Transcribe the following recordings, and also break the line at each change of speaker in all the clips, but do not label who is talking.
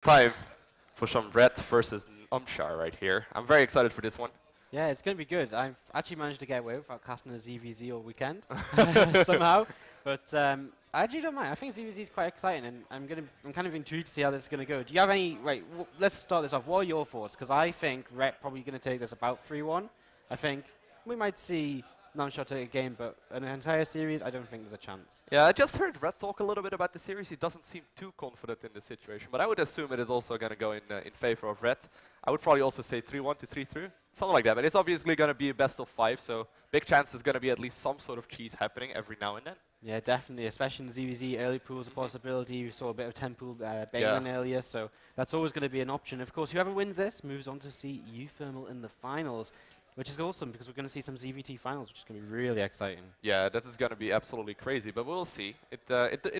Time for some Red versus Namshar right here. I'm very excited for this one.
Yeah, it's going to be good. I've actually managed to get away without casting a ZVZ all weekend somehow, but I actually don't mind. I think ZVZ is quite exciting, and I'm kind of intrigued to see how this is going to go. Do you have any? Right, let's start this off. What are your thoughts? Because I think Ret probably going to take this about 3-1. I think we might see Namshar take a game, but an entire series, I don't think there's a chance.
Yeah, I just heard Red talk a little bit about the series. He doesn't seem too confident in the situation, but I would assume it is also going to go in favor of Red. I would probably also say 3-1 to 3-3, something like that. But it's obviously going to be a best of 5, so big chance there's going to be at least some sort of cheese happening every now and then.
Yeah, definitely, especially in ZVZ, early pool is a possibility. We saw a bit of 10 pool bailing earlier, so that's always going to be an option. Of course, whoever wins this moves on to see U-Thermal in the finals, which is awesome because we're going to see some ZVT finals, which is going to be really exciting. Yeah,
that is going to be absolutely crazy, but we'll see. It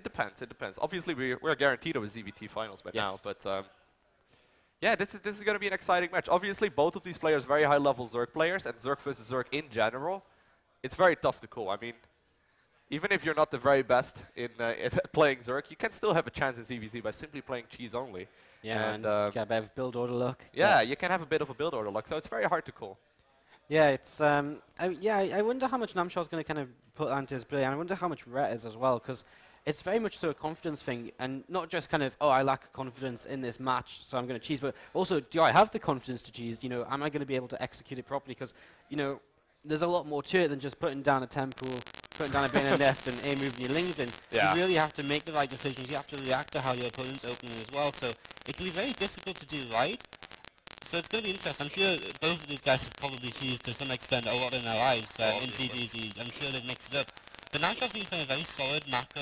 depends. It depends. Obviously, we're guaranteed of a ZVT finals by now, but yeah, this is going to be an exciting match. Obviously, both of these players very high-level Zerg players, and Zerg versus Zerg in general, it's very tough to call. I mean, even if you're not the very best in playing Zerg, you can still have a chance in ZVZ by simply playing cheese only.
Yeah, and get a bit of build order luck.
Yeah, you can have a bit of a build order luck, so it's very hard to call.
Yeah, it's I wonder how much Namshar's going to kind of put onto his play, and I wonder how much Rhett is as well, because it's very much so a confidence thing, and not just kind of, oh, I lack confidence in this match, so I'm going to cheese, but also, do I have the confidence to cheese? You know, am I going to be able to execute it properly? Because, you know, there's a lot more to it than just putting down a temple, putting down a banner nest, and moving your lings in. Yeah. You really have to make the right decisions. You have to react to how your opponent's opening as well, so it can be very difficult to do right. So it's going to be interesting. I'm sure both of these guys have probably cheesed to some extent a lot in their lives in ZDZ. I'm sure they've mixed it up. But Namshar's been playing a very solid macro,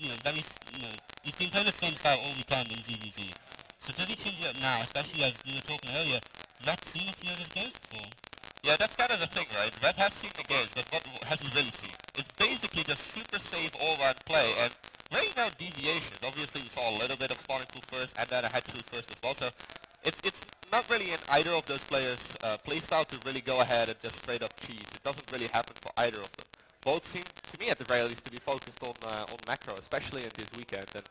he's been playing the same style all weekend in ZDZ. So does he change it up now, especially as we were talking earlier, Red's seen a few of his games before?
Yeah, that's kind of the thing, right? Red has seen the games, but what has he really seen? It's basically just super safe all-round play, and laying down deviations. Obviously, we saw a little bit of spawning pool first, and then a head pool first as well, so it's not really in either of those players' playstyle to really go ahead and just straight up cheese. It doesn't really happen for either of them. Both seem, to me at the very least, to be focused on macro, especially in this weekend. And,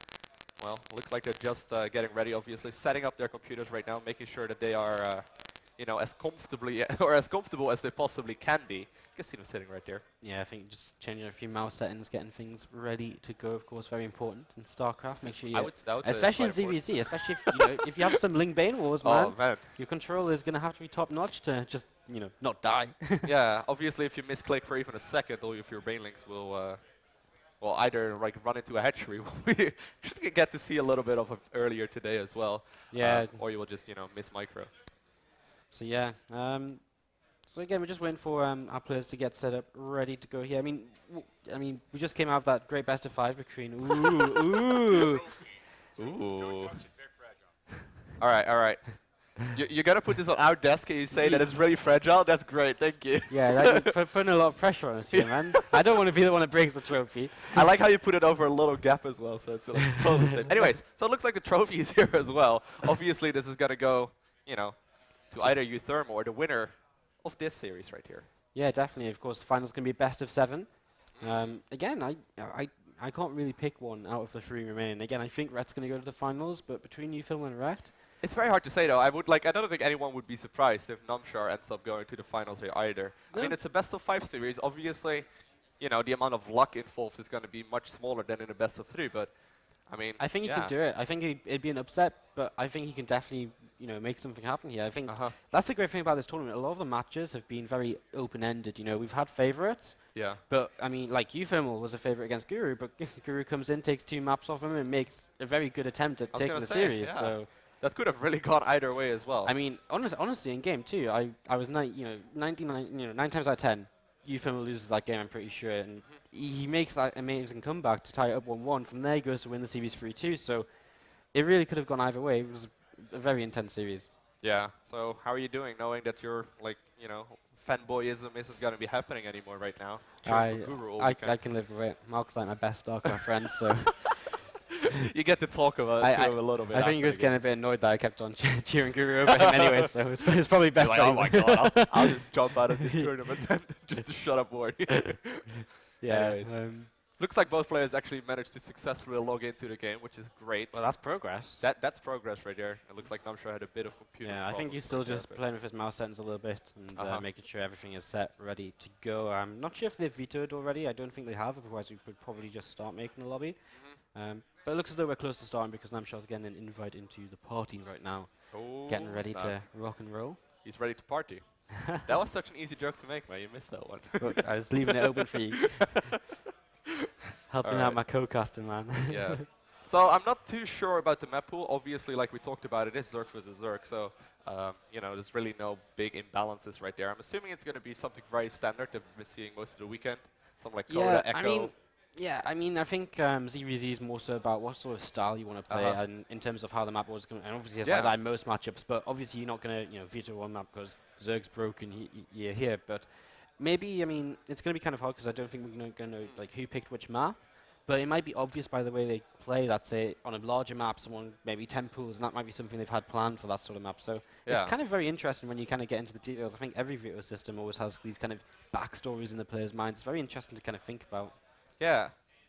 well, looks like they're just getting ready, obviously, setting up their computers right now, making sure that they are, as comfortably or as comfortable as they possibly can be. You can see them sitting right there.
Yeah, I think just changing a few mouse settings, getting things ready to go, of course, very important in StarCraft. Make sure you, especially in ZVZ, especially if, if you have some Ling Bane Wars, man, your controller is going to have to be top notch to just, not die.
Yeah, obviously, if you misclick for even a second, all of your Banelings will, well, either like run into a hatchery. We should get to see a little bit of it earlier today as well.
Yeah,
or you will just, miss micro.
So yeah, so again, we're just waiting for our players to get set up, ready to go here. I mean, we just came out of that great best of 5 between. Ooh,
ooh. All right. You're gonna put this on our desk and you say that it's really fragile? That's great, thank you.
Yeah, putting a lot of pressure on us here, man. I don't want to be the one that breaks the trophy.
I like how you put it over a little gap as well, so it's like totally safe. Anyways, so it looks like the trophy is here as well. Obviously, this is gonna go, to either U-Thermal or the winner of this series right here.
Yeah, definitely. Of course, the final's going to be best of 7. Again, I can't really pick one out of the 3 remaining. Again, I think Ret's going to go to the finals, but between U-Thermal and Ret,
it's very hard to say though. I don't think anyone would be surprised if Namshar ends up going to the finals here either. I mean, it's a best of 5 series. Obviously, the amount of luck involved is going to be much smaller than in a best of 3, but I mean,
I think he can do it. I think it'd be an upset, but I think he can definitely, make something happen here. I think that's the great thing about this tournament. A lot of the matches have been very open-ended. We've had favorites.
Yeah.
But I mean, like U-Thermal was a favorite against Guru, but Guru comes in, takes 2 maps off him, and makes a very good attempt at taking the series.
Yeah.
So
that could have really gone either way as well.
I mean, honestly, in game 2, I was 9 times out of 10. U-Thermal loses that game, I'm pretty sure, and he makes that amazing comeback to tie it up 1-1. From there, he goes to win the series 3-2. So it really could have gone either way. It was a very intense series.
Yeah. So how are you doing, knowing that your fanboyism isn't going to be happening anymore right now?
I can live with it. Mark's like my best StarCraft friend, so.
You get to talk about it a little bit.
I think he was getting a bit annoyed that I kept on cheering Guru over him anyway, so it's probably best.
Like, oh my god, I'll just jump out of this tournament just to shut up Ward.
Yeah.
Looks like both players actually managed to successfully log into the game, which is great.
Well, that's progress.
That's progress right there. It looks like Namshar had a bit of computer.
Yeah, I think he's still just playing with his mouse settings a little bit and making sure everything is set, ready to go. I'm not sure if they've vetoed already. I don't think they have. Otherwise, we could probably just start making a lobby. But it looks as though we're close to starting because Namshar's getting an invite into the party right now.
Oh,
getting ready to rock and roll.
He's ready to party. That was such an easy joke to make, man. You missed that one.
I was leaving it open for you. Helping out my co-caster, man.
Yeah. So I'm not too sure about the map pool. Obviously, like we talked about, it is Zerg versus Zerg. So, you know, there's really no big imbalances right there. I'm assuming it's going to be something very standard that we've been seeing most of the weekend. Something like Coda, Echo.
I mean, I think ZVZ is more so about what sort of style you want to play, and in terms of how the map was going. And obviously, it's like that in most matchups. But obviously, you're not going to, veto one map because Zerg's broken. You're here, but maybe it's going to be kind of hard because I don't think we're going to like who picked which map. But it might be obvious by the way they play that, say, on a larger map, someone maybe 10 pools, and that might be something they've had planned for that sort of map. So it's kind of very interesting when you kind of get into the details. I think every veto system always has these kind of backstories in the players' minds. It's very interesting to kind of think about.
Yeah.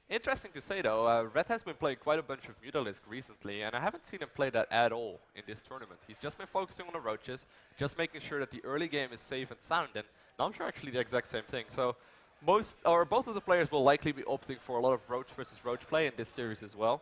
Interesting to say, though, Red has been playing quite a bunch of Mutalisk recently, and I haven't seen him play that at all in this tournament. He's just been focusing on the roaches, just making sure that the early game is safe and sound, and Namshar actually the exact same thing. So both of the players will likely be opting for a lot of roach versus roach play in this series as well.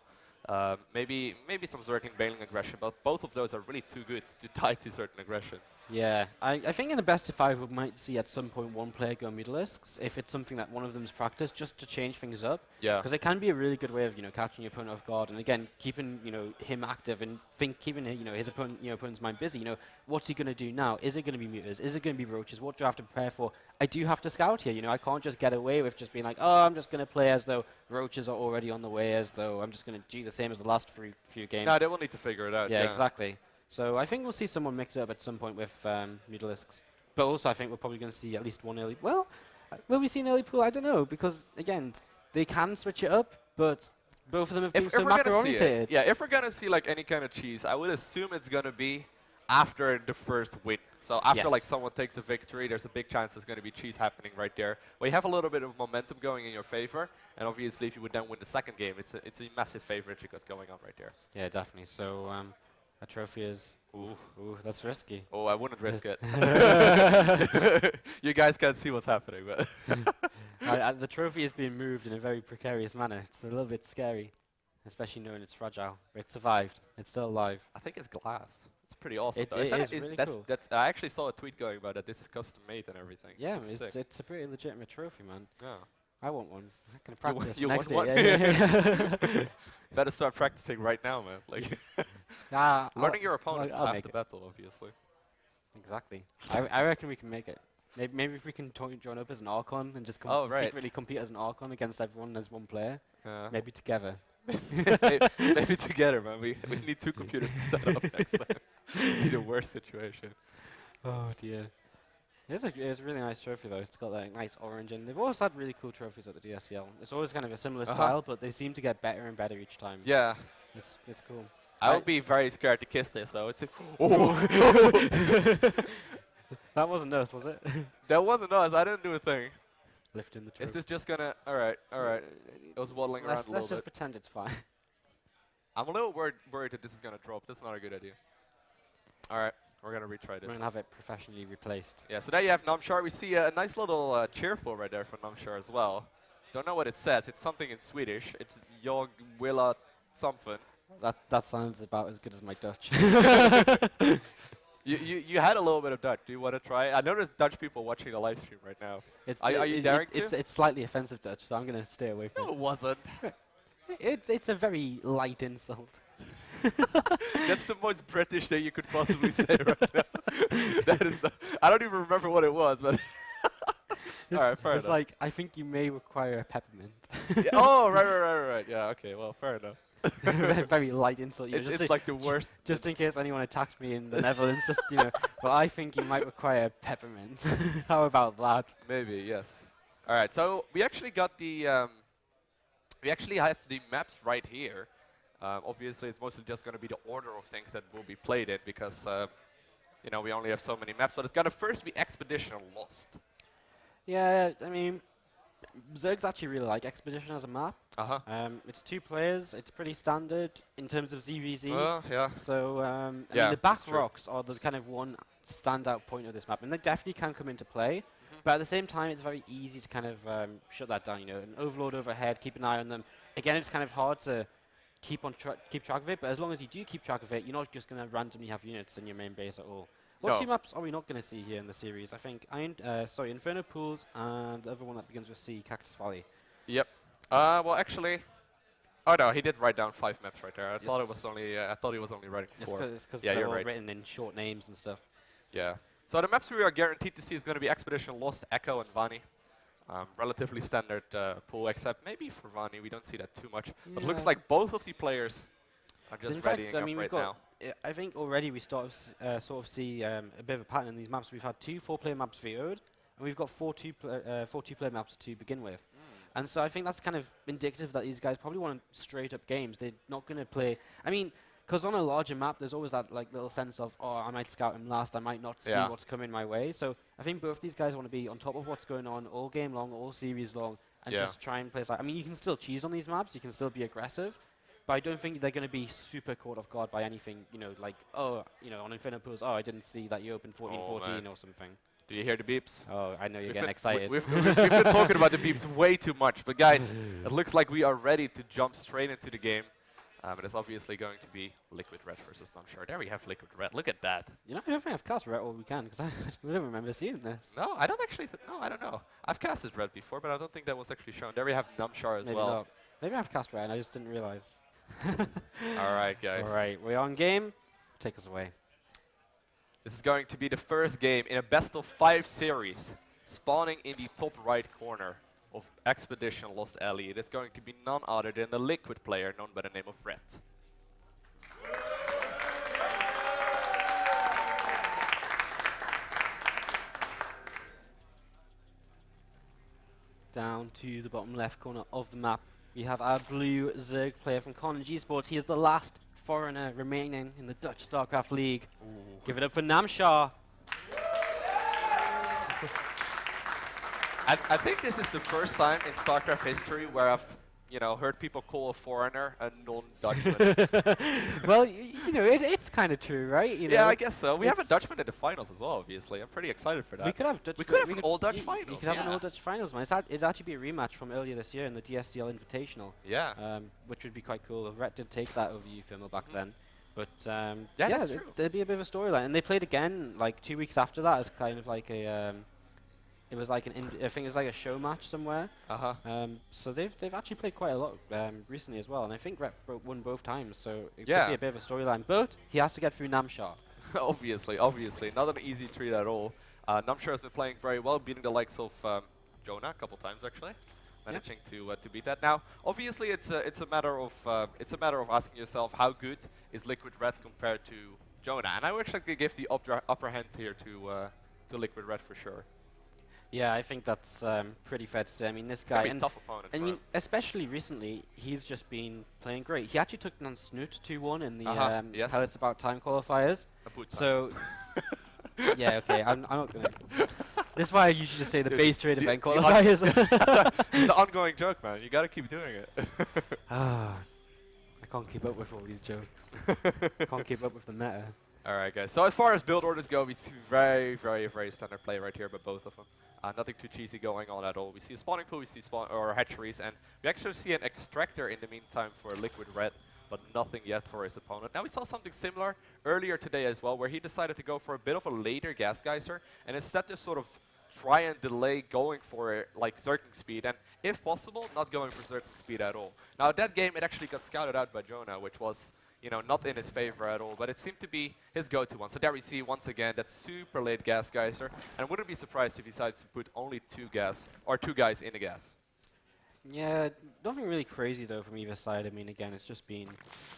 Maybe some Zergling bailing aggression, but both of those are really too good to tie to certain aggressions.
Yeah, I think in the best of 5 we might see at some point one player go Mutalisks if it's something that one of them's practiced, just to change things up.
Yeah.
Because it can be a really good way of catching your opponent off guard, and again keeping him active and keeping his opponent's mind busy. What's he going to do now? Is it going to be Mutas? Is it going to be roaches? What do I have to prepare for? I do have to scout here. I can't just get away with just being like, oh, I'm just going to play as though roaches are already on the way, as though I'm just going to do the same as the last few games.
No, they will need to figure it out.
Yeah, exactly. So I think we'll see someone mix it up at some point with Mutalisks. But also I think we're probably going to see at least one early... Well, will we see an early pool? I don't know, because, again, they can switch it up, but both of them have been so macro-oriented.
Yeah, if we're going to see like any kind of cheese, I would assume it's going to be after the first win. So after like someone takes a victory, there's a big chance there's going to be cheese happening right there. Well, you have a little bit of momentum going in your favor, and obviously if you would then win the second game, it's a massive favorite you got going on right there.
Yeah, definitely. So a trophy is... Ooh, that's risky.
Oh, I wouldn't risk it. You guys can't see what's happening, but...
The trophy is being moved in a very precarious manner. It's a little bit scary, especially knowing it's fragile. It survived. It's still alive.
I think it's glass. It's pretty awesome.
It is really cool.
I actually saw a tweet going about that. This is custom made and everything.
Yeah, it's a pretty legitimate trophy, man.
Yeah.
I want one. I can practice
you
next
want
day.
one? Better start practicing right now, man. Like learning your opponents after the battle, obviously.
Exactly. I reckon we can make it. Maybe if we can join up as an Archon and just secretly compete as an Archon against everyone as one player. Maybe together.
Maybe together, man. We need 2 computers to set up next time. Be the worst situation.
Oh dear. It's a really nice trophy though. It's got that nice orange, and they've always had really cool trophies at the DSCL. It's always kind of a similar style, but they seem to get better and better each time.
Yeah.
It's cool.
I would be very scared to kiss this though. It's
That wasn't us, was it?
That wasn't us. I didn't do a thing.
Lifting the trophy.
Is this just gonna... Alright. It was waddling around a little bit.
Let's just pretend it's fine.
I'm a little worried that this is gonna drop. That's not a good idea. Alright. We're going to retry this.
We're going to have it professionally replaced.
Yeah, so there you have Namshar. We see a nice little cheerful right there for Namshar as well. Don't know what it says. It's something in Swedish. It's Jag Willa something.
That sounds about as good as my Dutch.
You had a little bit of Dutch. Do you want to try? I know there's Dutch people watching the live stream right now. Are you daring to?
It's slightly offensive Dutch, so I'm going to stay away from it.
No, it wasn't.
It's a very light insult.
That's the most British thing you could possibly say right now. That is I don't even remember what it was, but all right, fair enough.
It's like, I think you may require a peppermint.
Oh, right. Yeah, okay, well, fair enough.
Very light insult.
It's like the worst.
Just in case anyone attacks me in the Netherlands, just, well, I think you might require a peppermint. How about that?
Maybe, yes. All right, so we actually got the, we actually have the maps right here. Obviously, it's mostly just going to be the order of things that will be played in because, we only have so many maps. But it's going to first be Expedition Lost.
Yeah, I mean, Zergs actually really like Expedition as a map. It's 2 players. It's pretty standard in terms of ZVZ.
Yeah.
So I mean,
Yeah,
the back
that's true.
rocks are the kind of one standout point of this map, and they definitely can come into play. But at the same time, it's very easy to kind of shut that down. You know, an overlord overhead, keep an eye on them. Again, it's kind of hard to keep track of it. But as long as you do keep track of it, you're not just going to randomly have units in your main base at all. What 2 maps are we not going to see here in the series? I think Inferno Pools and the other one that begins with C, Cactus Valley.
Yep. Well, actually, oh no, he did write down 5 maps right there. I thought it was only. I thought he was only writing 4.
It's because they're all written in short names and stuff.
Yeah. So the maps we are guaranteed to see is going to be Expedition, Lost, Echo, and Vani. Relatively standard pool, except maybe for Vani we don't see that too much. But it looks like both of the players are just readying up right now.
I think already we sort of see a bit of a pattern in these maps. We've had 2 4-player maps VO'd, and we've got 4 2-player maps to begin with. And so I think that's kind of indicative that these guys probably want straight up games. They're not going to play. I mean, because on a larger map, there's always that like little sense of, oh, I might scout him last, I might not see what's coming my way. So I think both these guys want to be on top of what's going on all game long, all series long, and just try and play. I mean, you can still cheese on these maps, you can still be aggressive, but I don't think they're going to be super caught off guard by anything, you know, like, oh, you know, on Inferno Pools, oh, I didn't see that you opened 14-14 or something.
Do you hear the beeps?
Oh, I know you're getting excited.
We've been talking about the beeps way too much, but guys, it looks like we are ready to jump straight into the game. But it's obviously going to be Liquid Red versus Namshar. There we have Liquid Red. Look at that.
You know, I don't think I've cast Red all weekend because I don't remember seeing this.
No, I don't actually. No, I don't know. I've casted Red before, but I don't think that was actually shown. There we have Namshar as well.
Not. Maybe I've cast Red and I just didn't realize.
All right, guys.
All right, we're on game. Take us away.
This is going to be the first game in a best-of-5 series, spawning in the top right corner of Expedition Lost Alley. It is going to be none other than the Liquid player known by the name of Red.
Down to the bottom left corner of the map, we have our blue Zerg player from Carnage Esports. He is the last foreigner remaining in the Dutch StarCraft League. Give it up for Namshar.
I think this is the first time in StarCraft history where I've, you know, heard people call a foreigner a non-Dutchman.
Well, you know, it's kind of true, right? You know,
yeah, I guess so. We have a Dutchman in the finals as well, obviously. I'm pretty excited for that.
We could have Dutch.
We could have an all-Dutch finals.
You could have an all-Dutch finals, man. It'd actually be a rematch from earlier this year in the DSCL Invitational.
Yeah.
Which would be quite cool. Ret did take that over Thermal back then. But
yeah, that's true.
There'd be a bit of a storyline. And they played again like 2 weeks after that as kind of like a... it was like I think it was like a show match somewhere. So they've actually played quite a lot recently as well, and I think Rep won both times, so it could be a bit of a storyline. But he has to get through Namshar.
obviously, not an easy treat at all. Namshar has been playing very well, beating the likes of Jonah a couple times actually, managing to beat that. Now, obviously, it's a matter of asking yourself how good is Liquid Red compared to Jonah, and I would actually give the upper hand here to Liquid Red for sure.
Yeah, I think that's pretty fair to say. I mean, this
Gonna
guy,
be a tough opponent.
I mean, especially recently, he's just been playing great. He actually took down Snoot 2-1 in the How It's About Time qualifiers. So, yeah, okay, I'm not gonna. This is why I usually just say the base trade event qualifiers.
It's the ongoing joke, man. You gotta keep doing it.
I can't keep up with all these jokes. Can't keep up with the meta.
All right, guys. So as far as build orders go, we see very standard play right here by both of them. Nothing too cheesy going on at all. We see a spawning pool, we see hatcheries, and we actually see an extractor in the meantime for Liquid Red, but nothing yet for his opponent. Now we saw something similar earlier today as well, where he decided to go for a bit of a later gas geyser, and instead just sort of try and delay going for like Zerking speed, and if possible, not going for Zerking speed at all. Now that game, it actually got scouted out by Jonah, which was, you know, not in his favor at all, but it seemed to be his go-to one. So there we see once again that super late gas geyser, and wouldn't be surprised if he decides to put only two guys in the gas.
Yeah, nothing really crazy though from either side. I mean, again, it's just been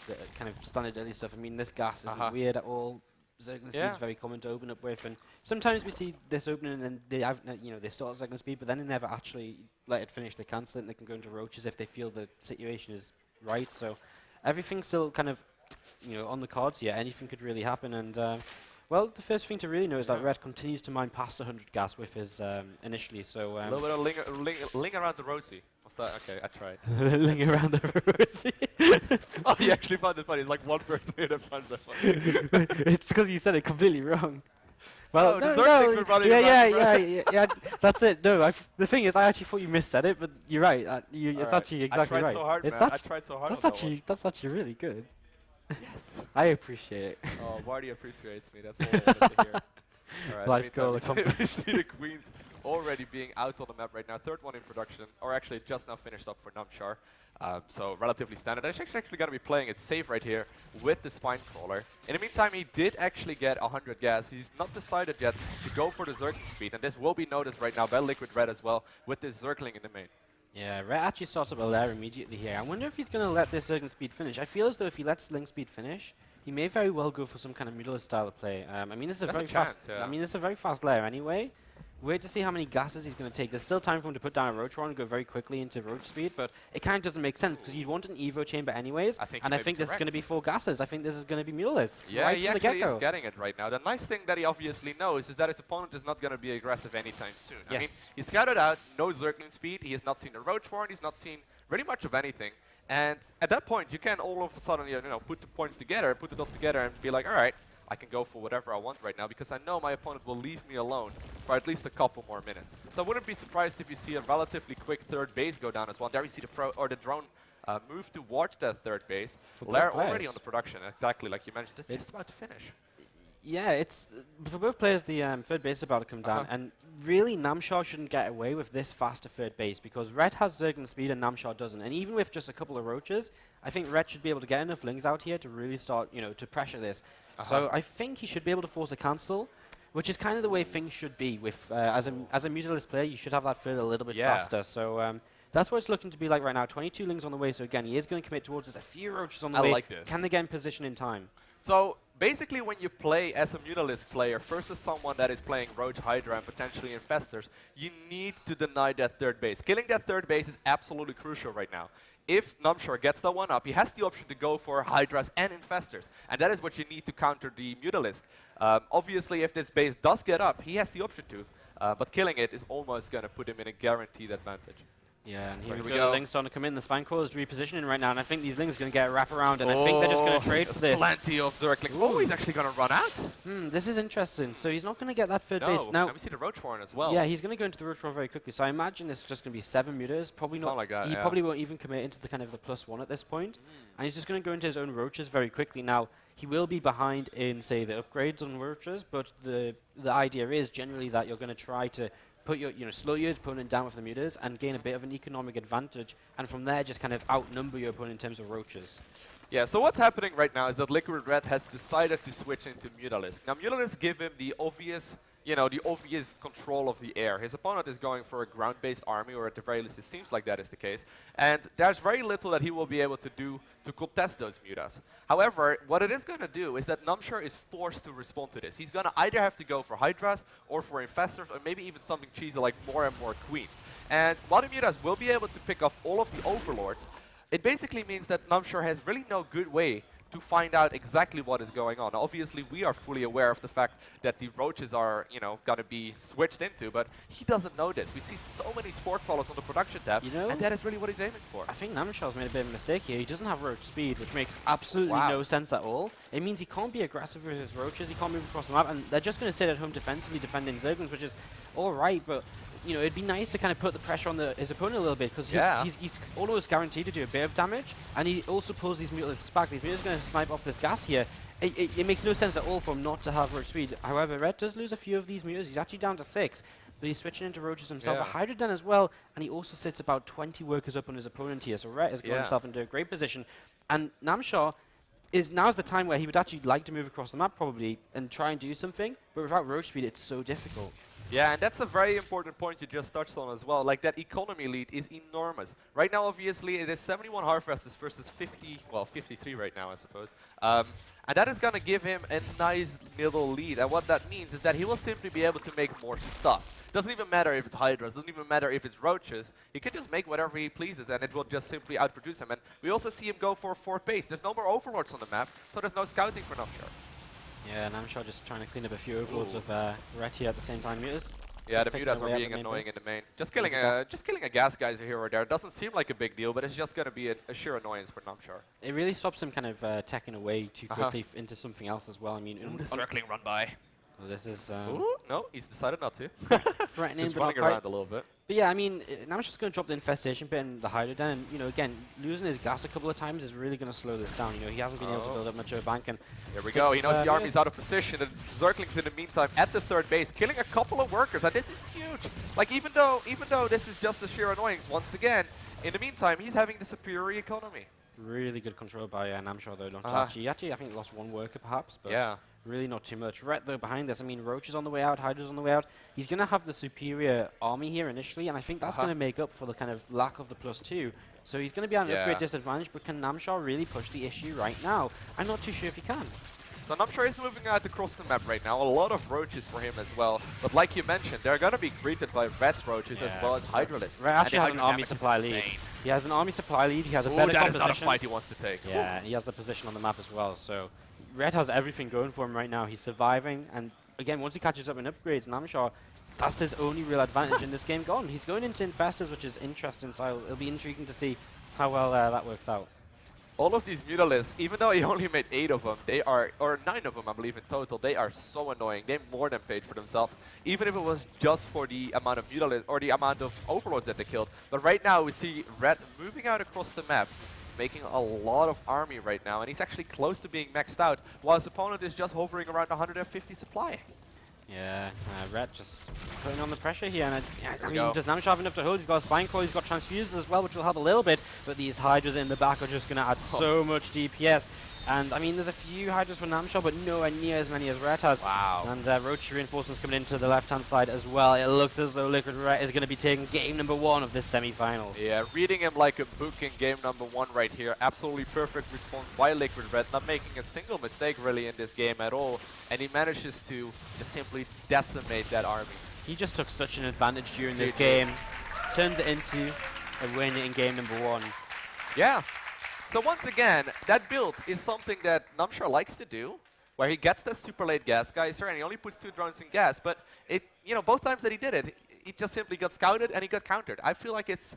the kind of standard daily stuff. I mean, this gas isn't weird at all. Zerking speed is very common to open up with, and sometimes we see this opening and they have, you know, they start Zerking speed, but then they never actually let it finish. They cancel it and they can go into roaches if they feel the situation is right. So everything's still kind of, you know, on the cards here. Anything could really happen, and Well, the first thing to really know is that Red continues to mine past 100 gas with his initially, so...
a little bit of ling around the Rosie. What's that? Okay, I tried.
Ling around the Rosie.
Oh, you actually found it funny. It's like one person here that finds that funny.
It's because you said it completely wrong. Well,
oh, the Zerglings were running around.
Yeah, that's it. No, the thing is, I actually thought you missaid it, but you're right. It's actually exactly right.
I tried so hard, man. I tried so hard.
That's actually really good.
Yes.
I appreciate it.
Oh, Marty appreciates me. That's all I wanted to hear. All right,
Life goal
we see the Queens already being out on the map right now. Third one in production, or actually just now finished up for Namshar. So relatively standard. He's actually going to be playing it safe right here with the Spine Crawler. In the meantime, he did actually get 100 gas. He's not decided yet to go for the Zergling speed, and this will be noticed right now by Liquid Red as well with this Zergling in the main.
Yeah, Red actually starts up a lair immediately here. I wonder if he's going to let this Zergling speed finish. I feel as though if he lets Link speed finish, he may very well go for some kind of Mutalist style of play. I mean, it's a very fast.
Yeah.
I mean, it's a very fast lair anyway. Wait to see how many gases he's going to take. There's still time for him to put down a Roach Warren and go very quickly into Roach speed, but it kind of doesn't make sense because you'd want an Evo chamber anyways, and I think this is going to be 4 gases. I think this is going to be Mutalisks right from the get-go.
He actually is getting it right now. The nice thing that he obviously knows is that his opponent is not going to be aggressive anytime soon.
Yes.
I mean, he scouted out no Zergling speed. He has not seen a Roach Warren. He's not seen really much of anything. And at that point, you can all of a sudden, put the points together, put the dots together, and be like, all right, I can go for whatever I want right now because I know my opponent will leave me alone for at least a couple more minutes. So I wouldn't be surprised if you see a relatively quick third base go down as well. There we see the drone move towards that third base. Lair already on the production, exactly like you mentioned. It's just about to finish.
Yeah, it's for both players. The third base is about to come down, and really Namshar shouldn't get away with this faster third base because Red has Zergling speed and Namshar doesn't. And even with just a couple of roaches, I think Red should be able to get enough lings out here to really start, to pressure this. So I think he should be able to force a cancel, which is kind of the way things should be. With as a Mutalist player, you should have that third a little bit faster. So that's what it's looking to be like right now. 22 lings on the way. So again, he is going to commit towards this. A few roaches on the way.
I like this.
Can they get in position in time?
So basically, when you play as a Mutalist player versus someone that is playing Roach, Hydra, and potentially Infestors, you need to deny that third base. Killing that third base is absolutely crucial right now. If Namshar gets that one up, he has the option to go for Hydras and Infestors. And that is what you need to counter the Mutalisk. Obviously, if this base does get up, he has the option to. But killing it is almost going to put him in a guaranteed advantage.
Yeah, and here we go. The Ling's starting to come in. The Spine Crawler is repositioning right now, and I think these Lings are going to get a wrap around, and I think they're just going to trade for this.
Plenty of Zerglings. Oh, he's actually going to run out.
This is interesting. So he's not going to get that third base.
Now we see the Roach Warren as well.
Yeah, he's going to go into the Roach Warren very quickly. So I imagine this is just going to be 7 mutas. Probably not.
Like that,
he probably won't even commit into the kind of the +1 at this point. And he's just going to go into his own Roaches very quickly. Now, he will be behind in, say, the upgrades on Roaches, but the idea is generally that you're going to try to put your, slow your opponent down with the mutas and gain a bit of an economic advantage, and from there just kind of outnumber your opponent in terms of roaches.
Yeah, so what's happening right now is that Liquid Red has decided to switch into Mutalisk. Now, Mutalisk give him the obvious, the obvious control of the air. His opponent is going for a ground-based army, or at the very least it seems like that is the case. And there's very little that he will be able to do to contest those mutas. However, what it is going to do is that Namshar is forced to respond to this. He's going to either have to go for Hydras or for Infestors, or maybe even something cheesy like more and more Queens. And while the mutas will be able to pick off all of the Overlords, it basically means that Namshar has really no good way to find out exactly what is going on. Now, obviously, we are fully aware of the fact that the roaches are, going to be switched into, but he doesn't know this. We see so many Sport Crawlers on the production tab, and that is really what he's aiming for.
I think Namshar's made a bit of a mistake here. He doesn't have roach speed, which makes absolutely no sense at all. It means he can't be aggressive with his roaches, he can't move across the map, and they're just going to sit at home defensively defending Zerglings, which is all right, but it'd be nice to kind of put the pressure on his opponent a little bit, because he's almost guaranteed to do a bit of damage, and he also pulls these Mutalisks back. These Mutalisks are going to snipe off this gas here. It makes no sense at all for him not to have roach speed. However, Red does lose a few of these Mutas. He's actually down to 6, but he's switching into roaches himself. A Hydra Den as well, and he also sits about 20 workers up on his opponent here, so Red has got himself into a great position. And Namshar now's the time where he would actually like to move across the map probably and try and do something, but without roach speed it's so difficult.
Yeah, and that's a very important point you just touched on as well. Like, that economy lead is enormous. Right now, obviously, it is 71 Harvesters versus 53 right now, I suppose. And that is going to give him a nice middle lead. And what that means is that he will simply be able to make more stuff. Doesn't even matter if it's Hydras, doesn't even matter if it's Roaches. He can just make whatever he pleases, and it will just simply outproduce him. And we also see him go for 4th base. There's no more Overlords on the map, so there's no scouting for Namshar.
Yeah, Namshar just trying to clean up a few overloads of Ret here at the same time. Mutas.
Yeah, the mutas are being annoying in the main. Just killing a gas geyser here or there doesn't seem like a big deal, but it's just going to be a sheer annoyance for Namshar.
It really stops him kind of teching away too quickly into something else as well. I mean,
the circling run by.
Well, this is
no, he's decided not to.
threatening,
just
but
running around a little bit.
But yeah, I mean, Namshar's going to drop the infestation bit and the Hydro Den, and you know, again, losing his gas a couple of times is really going to slow this down. You know, he hasn't been able to build up much of a bank, and
here we go. He knows the army's out of position, and Zergling's in the meantime at the third base, killing a couple of workers, and this is huge. Like even though this is just a sheer annoyance, once again, in the meantime, he's having the superior economy.
Really good control by Namshar though. He actually, I think, lost one worker perhaps, but
yeah.
Really not too much. Ret though behind this, I mean, Roach is on the way out, Hydra's on the way out. He's going to have the superior army here initially, and I think that's going to make up for the kind of lack of the +2. So he's going to be at an upgrade disadvantage, but can Namshar really push the issue right now? I'm not too sure if he can.
So Namshar is moving out across the map right now. A lot of roaches for him as well. But like you mentioned, they're going to be greeted by Ret's roaches as well as Hydralisks.
Ret actually has an army supply lead. He has an army supply lead. He has a better composition.
That is not a fight he wants to take.
Yeah, and he has the position on the map as well. So Ret has everything going for him right now. He's surviving. And again, once he catches up in upgrades, Namshar, that's his only real advantage in this game gone. He's going into Infestors, which is interesting. So it'll be intriguing to see how well that works out.
All of these Mutalisks, even though he only made 8 of them, they are, or 9 of them I believe in total, they are so annoying. They more than paid for themselves, even if it was just for the amount of Mutalisks or the amount of Overlords that they killed. But right now we see Ret moving out across the map, making a lot of army right now, and he's actually close to being maxed out, while his opponent is just hovering around 150 supply.
Yeah, Ret just putting on the pressure here, and I mean, does Namshar have enough to hold? He's got a Spine Coil, he's got Transfuses as well, which will help a little bit, but these Hydras in the back are just going to add so much DPS. And I mean, there's a few Hydras for Namshar, but nowhere near as many as Ret has.
Wow.
And Roach reinforcements coming into the left-hand side as well. It looks as though Liquid Ret is going to be taking game number 1 of this semi-final.
Yeah, reading him like a book in game number 1 right here. Absolutely perfect response by Liquid Ret, not making a single mistake really in this game at all. And he manages to just simply decimate that army.
He just took such an advantage during this game. Turns it into a win in game number 1.
Yeah. So once again, that build is something that Namshar likes to do, where he gets that super late gas geyser and he only puts 2 drones in gas. But it, you know, both times that he did it, he just simply got scouted and he got countered. I feel like it's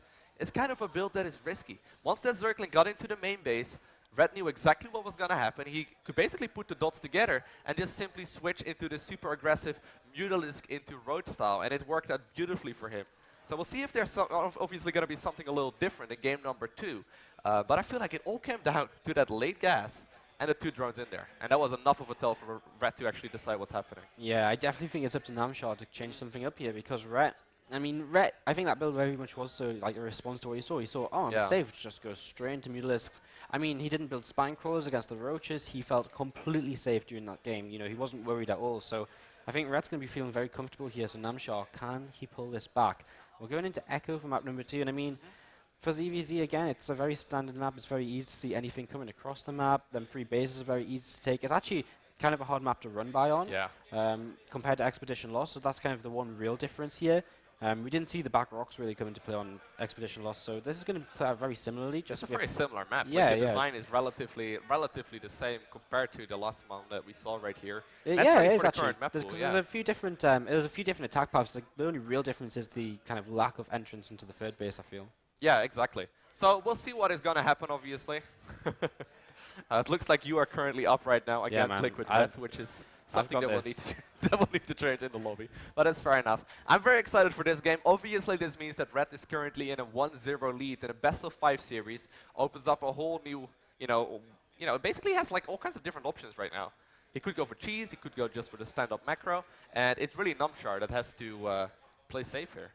kind of a build that is risky. Once that Zergling got into the main base, Ret knew exactly what was going to happen. He could basically put the dots together and just simply switch into the super aggressive Mutalisk into Roach style, and it worked out beautifully for him. So we'll see if there's obviously going to be something a little different in game number 2. But I feel like it all came down to that late gas and the 2 drones in there. And that was enough of a tell for Ret to actually decide what's happening.
Yeah, I definitely think it's up to Namshar to change something up here, because Ret, I mean, Ret, I think that build very much was so like a response to what he saw. He saw, oh, I'm safe, just go straight into Mutalisks. I mean, he didn't build Spine Crawlers against the Roaches. He felt completely safe during that game. You know, he wasn't worried at all. So I think Ret's going to be feeling very comfortable here. So Namshar, can he pull this back? We're going into Echo for map number 2, and I mean, for ZVZ, again, it's a very standard map. It's very easy to see anything coming across the map. Them 3 bases are very easy to take. It's actually kind of a hard map to run by on compared to Expedition Lost, so that's kind of the one real difference here. We didn't see the back rocks really come into play on Expedition Lost, so this is going to play out very similarly. Just
it's a very similar map.
Yeah,
like the design is relatively the same compared to the last one that we saw right here.
Yeah, it is actually.
There's
a few different. There's a few different attack paths. The only real difference is the kind of lack of entrance into the third base, I feel.
Yeah, exactly. So we'll see what is going to happen, obviously. It looks like you are currently up right now against Liquid Ret, which is something that we'll need to change in the lobby. But that's fair enough. I'm very excited for this game. Obviously, this means that Ret is currently in a 1-0 lead in a best-of-5 series. Opens up a whole new, it basically has like all kinds of different options right now. He could go for cheese, he could go just for the stand-up macro, and it's really Namshar that has to play safe here.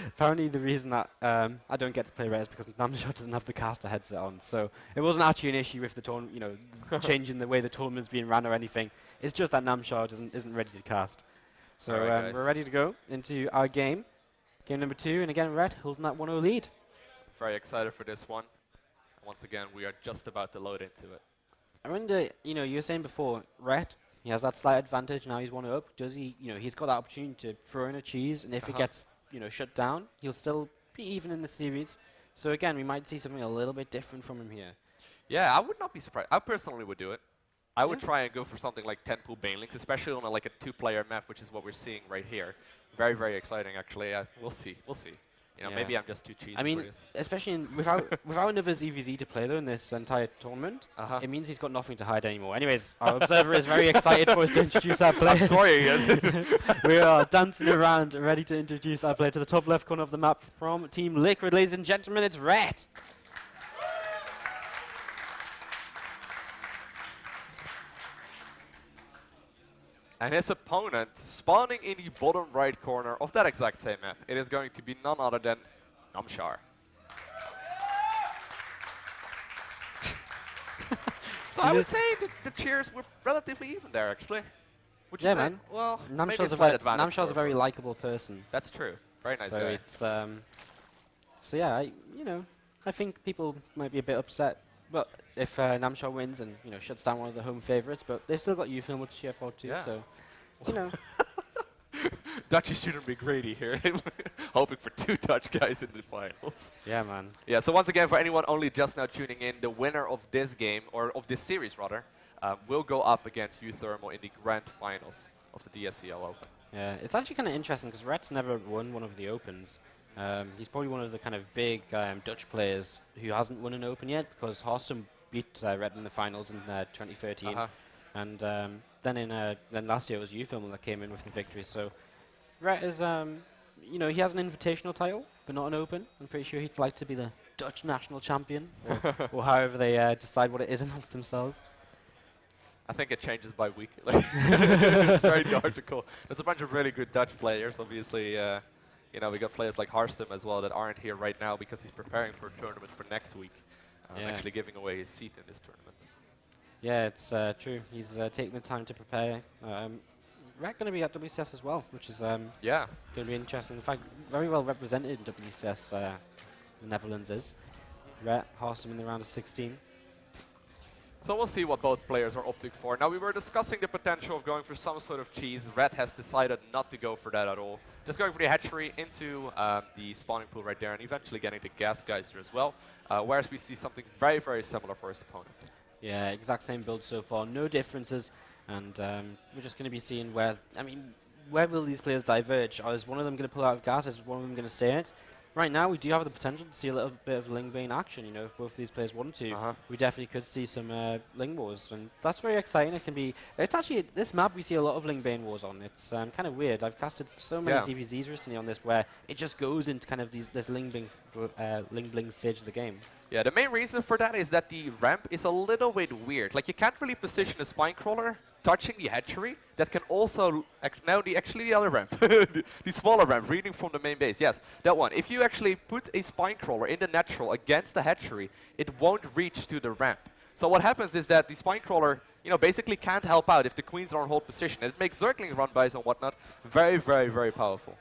Apparently the reason that I don't get to play Ret is because Namshar doesn't have the caster headset on, so it wasn't actually an issue with the tournament, changing the way the tournament's being ran or anything. It's just that Namshar isn't ready to cast. So we're ready to go into our game number 2, and again Ret holding that 1-0 lead.
Very excited for this one. Once again, we are just about to load into it.
I wonder, you were saying before, Ret, he has that slight advantage, now he's 1-0 up. Does he, he's got that opportunity to throw in a cheese, and if it gets shut down, he'll still be even in the series. So again, we might see something a little bit different from him here.
Yeah, I would not be surprised. I personally would do it. I would try and go for something like 10 pool Banelinks, especially on like a 2-player map, which is what we're seeing right here. Very, very exciting, actually. We'll see. We'll see. You know, maybe I'm just too cheesy.
I mean, especially without another ZVZ to play though in this entire tournament, it means he's got nothing to hide anymore. Anyways, our observer is very excited for us to introduce our player.
I'm sorry.
We are dancing around, ready to introduce our player to the top left corner of the map from Team Liquid. Ladies and gentlemen, it's Rhett.
And his opponent, spawning in the bottom right corner of that exact same map, it is going to be none other than Namshar. So I would say the cheers were relatively even there, actually. Would you say?
Man.
Well,
Namshar's a very likable person.
That's true. Very nice
so
guy.
It's so yeah, I think people might be a bit upset. But if Namshar wins and shuts down one of the home favourites, but they've still got UFilm to cheer for too. Yeah. So
Dutchies shouldn't be greedy here. Hoping for 2 Dutch guys in the finals.
Yeah, man.
Yeah. So once again, for anyone only just now tuning in, the winner of this game, or of this series rather, will go up against UThermal in the grand finals of the DSCL Open.
Yeah, it's actually kind of interesting because Rhett's never won one of the Opens. He's probably one of the kind of big Dutch players who hasn't won an Open yet because Horston beat Rhett in the finals in 2013. And then last year it was UFilm that came in with the victory. So Rhett is, he has an invitational title, but not an Open. I'm pretty sure he'd like to be the Dutch national champion, or however they decide what it is amongst themselves.
I think it changes by week. It's very hard to call. There's a bunch of really good Dutch players, obviously. We got players like Harstem as well that aren't here right now because he's preparing for a tournament for next week. Actually giving away his seat in this tournament.
Yeah, it's true. He's taking the time to prepare. Rhett going to be at WCS as well, which is going to be interesting. In fact, very well represented in WCS, the Netherlands is. Rhett, Harstem in the round of 16.
So we'll see what both players are opting for. Now, we were discussing the potential of going for some sort of cheese. Red has decided not to go for that at all. Just going for the hatchery into the spawning pool right there and eventually getting the gas geyser as well. Whereas we see something very, very similar for his opponent.
Yeah, exact same build so far. No differences. And we're just going to be seeing where will these players diverge? Is one of them going to pull out of gas? Is one of them going to stay in it? Right now, we do have the potential to see a little bit of Ling Bane action. If both of these players want to, we definitely could see some Ling Wars, and that's very exciting. It can be. It's actually this map we see a lot of Ling Bane Wars on. It's kind of weird. I've casted so many ZVZs recently on this where it just goes into kind of this Ling Bling stage of the game. Yeah,
the main reason for that is that the ramp is a little bit weird. Like you can't really position a spine crawler touching the hatchery that can also actually the other ramp, the smaller ramp, reading from the main base. Yes, that one. If you actually put a spine crawler in the natural against the hatchery, it won't reach to the ramp. So what happens is that the spine crawler, basically can't help out if the queens are on hold position. And it makes circling run bys and whatnot very, very, very powerful.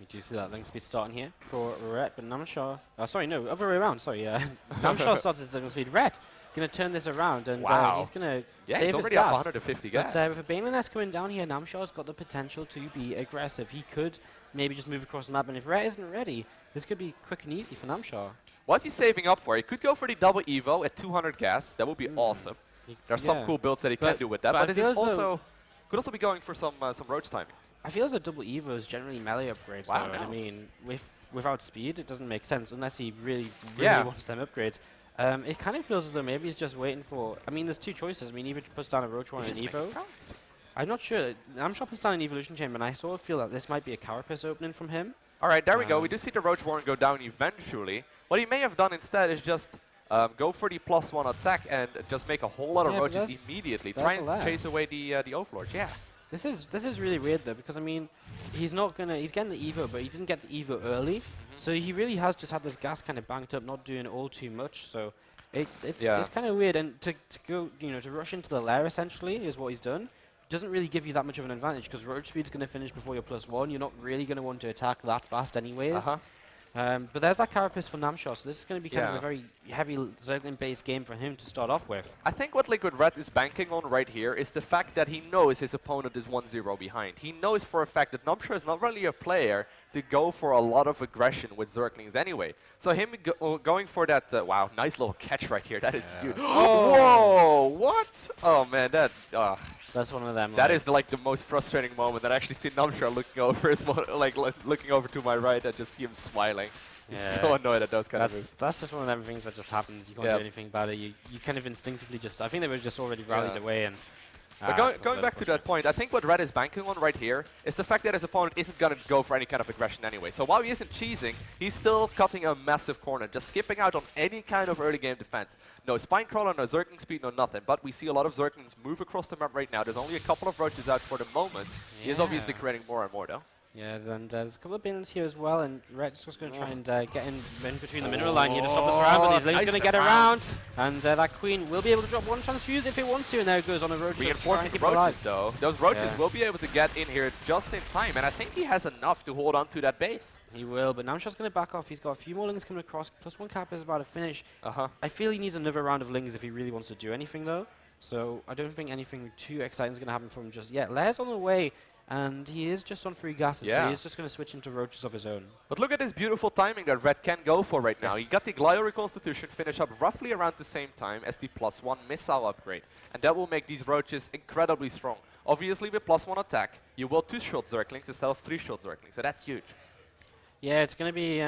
We do see that Ling speed starting here for Rhett, but Namshar. Sorry, no, other way around. Sorry, Namshar starts his Ling speed. Rhett going to turn this around, and he's going to save his gas.
150 gas.
But with a Banelin S coming down here, Namshar's got the potential to be aggressive. He could maybe just move across the map, and if Rhett isn't ready, this could be quick and easy for Namshar.
What's he saving up for? He could go for the double Evo at 200 gas. That would be awesome. There are some cool builds that he can do with that, but it is also could also be going for some roach timings.
I feel as though double Evo is generally melee upgrades.
Wow,
though. I mean, without speed, it doesn't make sense unless he really wants them upgrades. It kind of feels as though maybe he's just waiting for. I mean, there's two choices. I mean, either puts down a roach one and an Evo. I'm not sure. Namshar puts down an evolution chamber, and I sort of feel that this might be a Carapace opening from him.
All right, there we go. We do see the roach warren go down eventually. What he may have done instead is just go for the +1 attack and just make a whole lot of roaches immediately. Try and chase away the overlords. Yeah.
This is really weird though, because I mean, he's getting the Evo, but he didn't get the Evo early, so he really has just had this gas kind of banked up, not doing all too much. So it's kind of weird, and to go to rush into the lair essentially is what he's done. Doesn't really give you that much of an advantage because roach speed is going to finish before your +1. You're not really going to want to attack that fast anyways. But there's that carapace for Namshar, so this is going to be kind of a very heavy Zergling-based game for him to start off with.
I think what Liquid Red is banking on right here is the fact that he knows his opponent is 1-0 behind. He knows for a fact that Namshar is not really a player to go for a lot of aggression with Zerglings anyway. So him going for that, wow, nice little catch right here. That is huge. Whoa, what? Oh man,
that's one of them.
That is like the most frustrating moment that I actually see Namshar looking over his looking over to my right and just see him smiling. He's so annoyed at those kind of moves.
That's just one of them things that just happens. You can't do anything about it. You kind of instinctively just. I think they were just already rallied away and.
But going back to that point, I think what Red is banking on right here is the fact that his opponent isn't going to go for any kind of aggression anyway. So while he isn't cheesing, he's still cutting a massive corner, just skipping out on any kind of early game defense. No spine crawler, no Zergling speed, no nothing. But we see a lot of Zerglings move across the map right now. There's only a couple of roaches out for the moment. He is obviously creating more and more though.
Yeah, and there's a couple of bins here as well, and Red's just going to try and get in between the mineral line here to stop us around, but these Ling's going to get around, and that Queen will be able to drop one transfuse if it wants to, and there it goes on a roach.
Reinforcing the roaches though. Those roaches will be able to get in here just in time, and I think he has enough to hold on to that base.
He will, but Namshar's going to back off. He's got a few more Lings coming across, plus one cap is about to finish. I feel he needs another round of Lings if he really wants to do anything though, so I don't think anything too exciting is going to happen from him just yet. Lair's on the way. And he is just on free gases, so he's just going to switch into roaches of his own.
But look at this beautiful timing that Red can go for right now. He got the Glio Reconstitution finish up roughly around the same time as the +1 missile upgrade. And that will make these roaches incredibly strong. Obviously, with +1 attack, you will 2-shot Zerglings instead of 3-shot Zerglings, so that's huge.
Yeah, it's going to be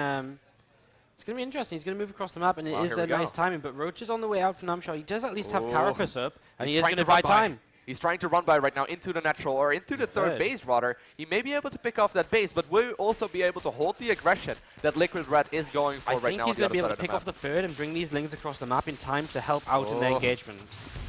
interesting. He's going to move across the map, and it is a nice timing. But Roach is on the way out for Namshar. He does at least have Carapace up, and he is going to buy time.
He's trying to run by right now into the natural, or into the third base rather. He may be able to pick off that base, but will also be able to hold the aggression that Liquid Red is going for right now.
I think he's going to be able to pick off the third and bring these Lings across the map in time to help out in their engagement.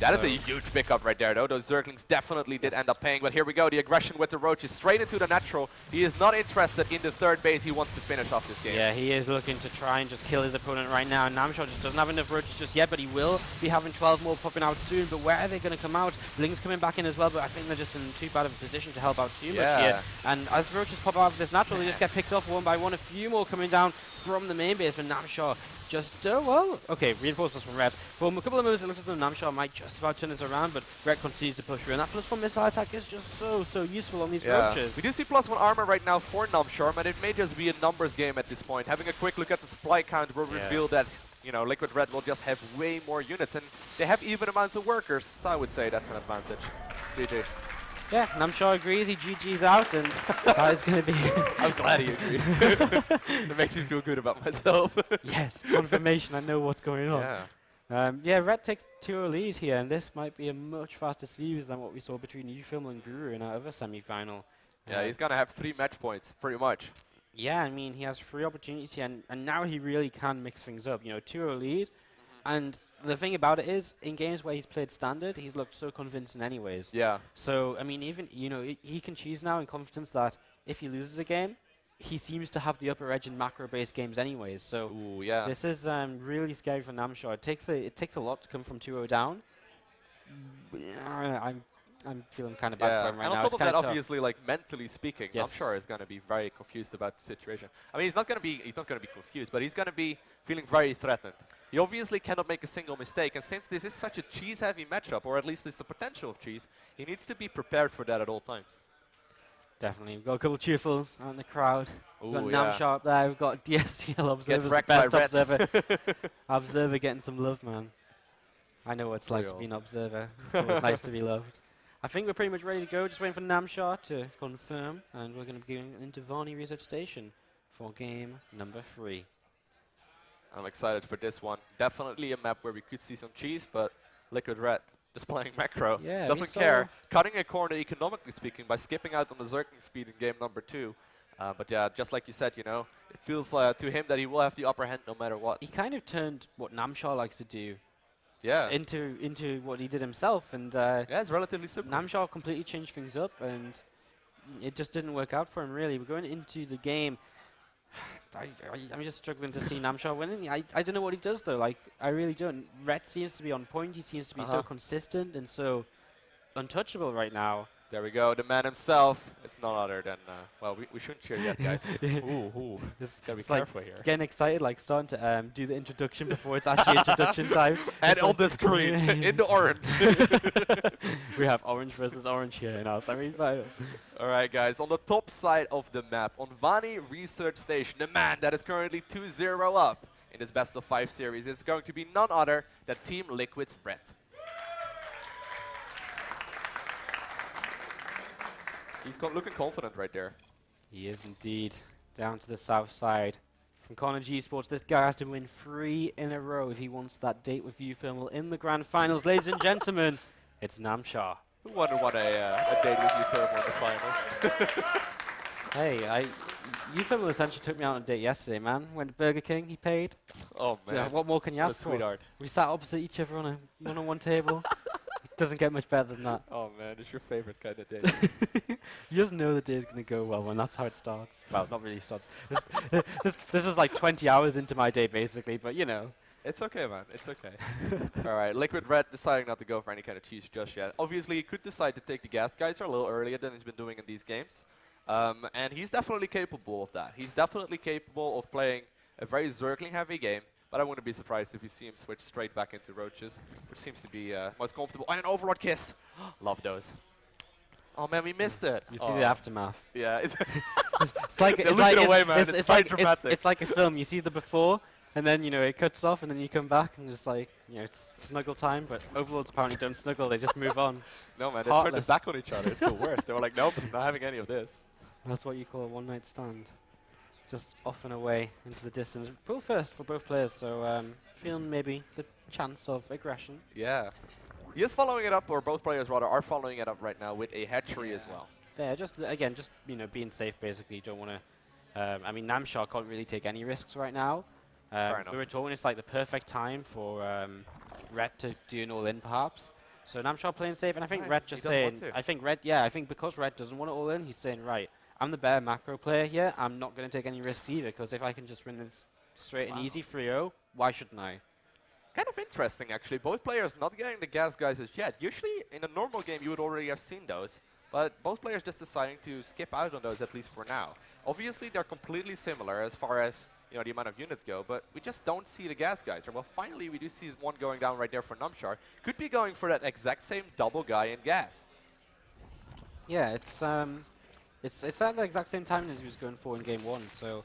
That is a huge pickup right there, though. Those Zerglings definitely did end up paying, but here we go. The aggression with the Roaches straight into the natural. He is not interested in the third base. He wants to finish off this game.
Yeah, he is looking to try and just kill his opponent right now. Namshar just doesn't have enough Roaches just yet, but he will be having 12 more popping out soon. But where are they going to come out? Lings coming back in as well, but I think they're just in too bad of a position to help out too much here. And as Roaches pop out of this natural, they just get picked off one by one. A few more coming down from the main base, but Namshar just, well, okay, reinforcements from Red. For a couple of moves, it looks as though Namshar might just about turn this around, but Red continues to push through, and that +1 missile attack is just so useful on these roaches.
We do see +1 armor right now for Namshar, and it may just be a numbers game at this point. Having a quick look at the supply count will reveal that, you know, Liquid Red will just have way more units, and they have even amounts of workers, so I would say that's an advantage. GG.
Yeah, Namshar agrees, he GG's out, and that is going to be...
I'm glad he agrees. That makes me feel good about myself.
Yes, confirmation, I know what's going on. Yeah, Red takes 2-0 lead here, and this might be a much faster series than what we saw between Ufilm and Guru in our other semi-final.
Yeah, he's going to have 3 match points, pretty much.
Yeah, I mean, he has 3 opportunities here, and now he really can mix things up. You know, 2-0 lead, and the thing about it is, in games where he's played standard, he's looked so convincing anyways.
Yeah.
So, I mean, even, you know, he can choose now in confidence that if he loses a game, he seems to have the upper edge in macro-based games anyways. So, this is really scary for Namshar. It takes a lot to come from 2-0 down. I'm feeling kind of bad for him right now.
And on top of that, obviously, like mentally speaking, Namshar is going to be very confused about the situation. I mean, he's not going to be confused, but he's going to be feeling very threatened. He obviously cannot make a single mistake, and since this is such a cheese-heavy matchup, or at least there's the potential of cheese, he needs to be prepared for that at all times.
Definitely. We've got a couple of cheerfuls out in the crowd. We've got Namshar up there. We've got DSCL Observer's the best observer. Observer getting some love, man. I know what it's like to be an observer. It's always nice to be loved. I think we're pretty much ready to go. Just waiting for Namshar to confirm, and we're going to be going into Varney Research Station for game number 3.
I'm excited for this one. Definitely a map where we could see some cheese, but Liquid Red just playing macro.
Yeah,
doesn't care. Cutting a corner, economically speaking, by skipping out on the Zergling speed in game number 2. But yeah, just like you said, you know, it feels to him that he will have the upper hand no matter what.
He kind of turned what Namshar likes to do into what he did himself, and
it's relatively simple.
Namshar completely changed things up, and it just didn't work out for him really. We're going into the game. I'm just struggling to see Namshar winning. I don't know what he does though. Like, I really don't. Red seems to be on point. He seems to be so consistent and so untouchable right now.
There we go, the man himself. It's none other than, well, we shouldn't cheer yet, guys. Ooh. Gotta be careful here.
Getting excited, like starting to do the introduction before it's actually introduction time.
And on the screen, in the orange.
We have orange versus orange here in our semi-final.
Alright, guys, on the top side of the map, on Vani Research Station, the man that is currently 2-0 up in this best of 5 series is going to be none other than Team Liquid's Red. He's looking confident right there.
He is indeed. Down to the south side. From Carnegie Sports, this guy has to win 3 in a row if he wants that date with Ufilmal in the grand finals. Ladies and gentlemen, it's Namshar.
Who wouldn't want a date with Ufilmal in the finals?
Hey, Ufilmal essentially took me out on a date yesterday, man. Went to Burger King, he paid.
Oh, man.
Yeah, what more can you ask for?
Sweetheart.
We sat opposite each other on a one-on-one table. Doesn't get much better than that.
Oh man, it's your favorite kind of day.
You just know the day's going to go well when that's how it starts. Well, not really starts. This was like 20 hours into my day, basically, but you know.
It's okay, man. It's okay. All right, Liquid Red deciding not to go for any kind of cheese just yet. Obviously, he could decide to take the gas geyser a little earlier than he's been doing in these games. And he's definitely capable of that. He's definitely capable of playing a very Zergling-heavy game. But I wouldn't be surprised if you see him switch straight back into Roaches, which seems to be most comfortable. And an Overlord kiss! Love those. Oh man, we missed it.
You see the aftermath.
Yeah, it's
like
it's like
it's like a film. You see the before, and then you know it cuts off, and then you come back, and it's like you know it's snuggle time. But Overlords apparently don't snuggle; they just move on.
No man, they turn their back on each other. It's the worst. They were like, nope, not having any of this.
That's what you call a one-night stand. Just off and away into the distance. Pull first for both players, so feeling maybe the chance of aggression.
Yeah. He is following it up, or both players rather are following it up right now with a hatchery as well.
Yeah, just you know, being safe basically. Don't want to. I mean, Namshar can't really take any risks right now. We were talking it's like the perfect time for Red to do an all-in perhaps. So Namshar playing safe, and I think Red just saying. I think because Red doesn't want it all in, he's saying right. I'm the better macro player here. I'm not going to take any risks either, because if I can just win this straight and easy 3-0, why shouldn't I?
Kind of interesting, actually. Both players not getting the gas geysers yet. Usually, in a normal game, you would already have seen those. But both players just deciding to skip out on those, at least for now. Obviously, they're completely similar as far as the amount of units go, but we just don't see the gas geyser. Well, finally, we do see one going down right there for Namshar. Could be going for that exact same double guy in gas.
Yeah, it's at the exact same time as he was going for in game 1, so